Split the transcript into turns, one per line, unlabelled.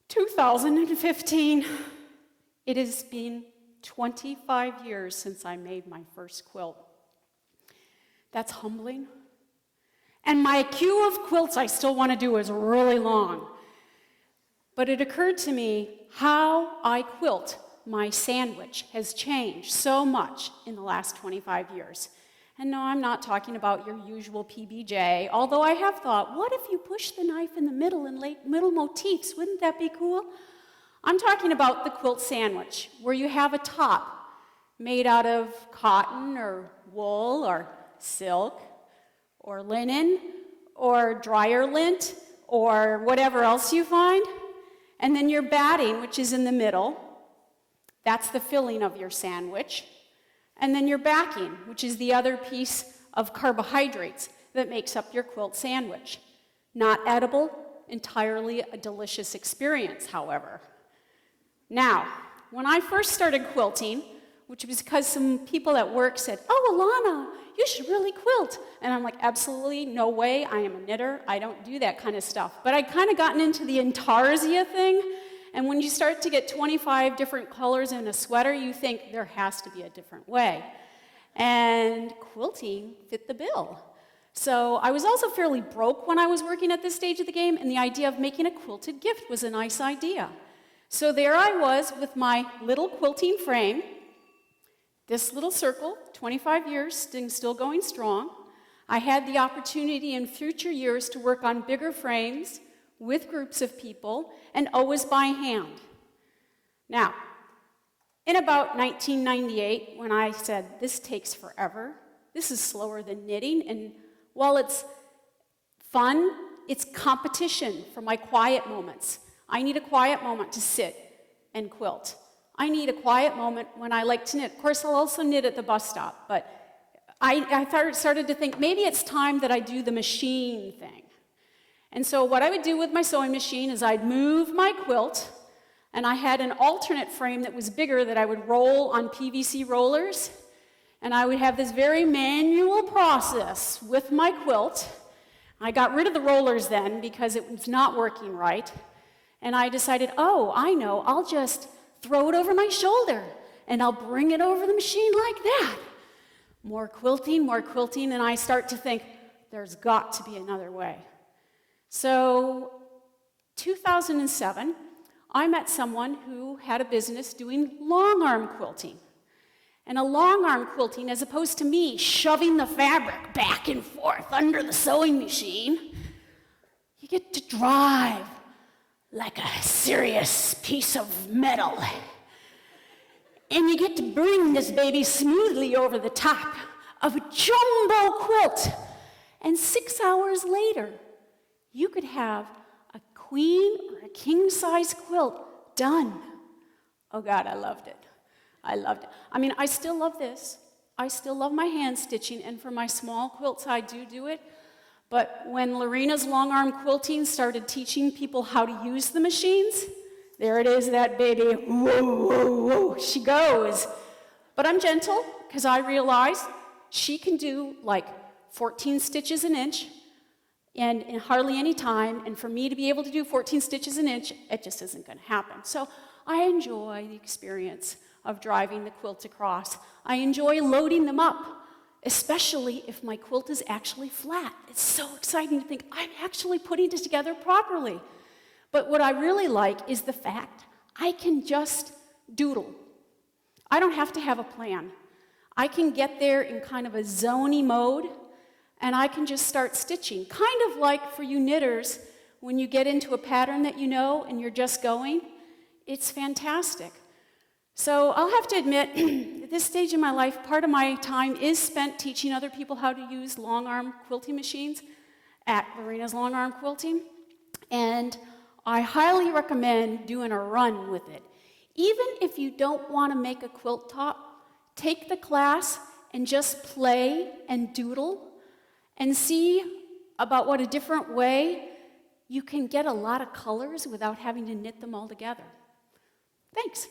2015. It has been 25 years since I made my first quilt. That's humbling. And my queue of quilts I still want to do is really long. But it occurred to me how I quilt my sandwich has changed so much in the last 25 years. And no, I'm not talking about your usual PBJ, although I have thought, what if you push the knife in the middle and lay middle motifs? Wouldn't that be cool? I'm talking about the quilt sandwich, where you have a top made out of cotton or wool or silk or linen or dryer lint or whatever else you find. And then your batting, which is in the middle, that's the filling of your sandwich. And then your backing, which is the other piece of carbohydrates that makes up your quilt sandwich. Not edible, entirely a delicious experience, however. Now, when I first started quilting, which was because some people at work said, "Oh, Alanna, you should really quilt." And I'm like, absolutely, no way, I am a knitter, I don't do that kind of stuff. But I'd kind of gotten into the intarsia thing, and when you start to get 25 different colors in a sweater, you think there has to be a different way. And quilting fit the bill. So I was also fairly broke when I was working at this stage of the game, and the idea of making a quilted gift was a nice idea. So there I was with my little quilting frame, this little circle, 25 years, still going strong. I had the opportunity in future years to work on bigger frames with groups of people, and always by hand. Now, in about 1998, when I said, this takes forever, this is slower than knitting, and while it's fun, it's competition for my quiet moments. I need a quiet moment to sit and quilt. I need a quiet moment when I like to knit. Of course, I'll also knit at the bus stop, but I started to think maybe it's time that I do the machine thing. And so what I would do with my sewing machine is I'd move my quilt, and I had an alternate frame that was bigger that I would roll on PVC rollers, and I would have this very manual process with my quilt. I got rid of the rollers then because it was not working right, and I decided, oh, I know, I'll just throw it over my shoulder, and I'll bring it over the machine like that. More quilting, and I start to think, there's got to be another way. So, 2007, I met someone who had a business doing long arm quilting. And a long arm quilting, as opposed to me shoving the fabric back and forth under the sewing machine, you get to drive like a serious piece of metal. And you get to bring this baby smoothly over the top of a jumbo quilt. And 6 hours later, you could have a queen or a king-size quilt done. Oh God, I loved it. I loved it. I mean, I still love this. I still love my hand stitching, and for my small quilts, I do it. But when Lorena's long arm quilting started teaching people how to use the machines, there it is, that baby, whoa, whoa, whoa, she goes. But I'm gentle, because I realize she can do like 14 stitches an inch, and in hardly any time, and for me to be able to do 14 stitches an inch, it just isn't going to happen. So I enjoy the experience of driving the quilt across. I enjoy loading them up, especially if my quilt is actually flat. It's so exciting to think I'm actually putting it together properly. But what I really like is the fact I can just doodle. I don't have to have a plan. I can get there in kind of a zony mode, and I can just start stitching. Kind of like for you knitters, when you get into a pattern that you know and you're just going, it's fantastic. So I'll have to admit, at this stage in my life, part of my time is spent teaching other people how to use long arm quilting machines at Lorena's Long Arm Quilting. And I highly recommend doing a run with it. Even if you don't want to make a quilt top, take the class and just play and doodle and see about what a different way you can get a lot of colors without having to knit them all together. Thanks.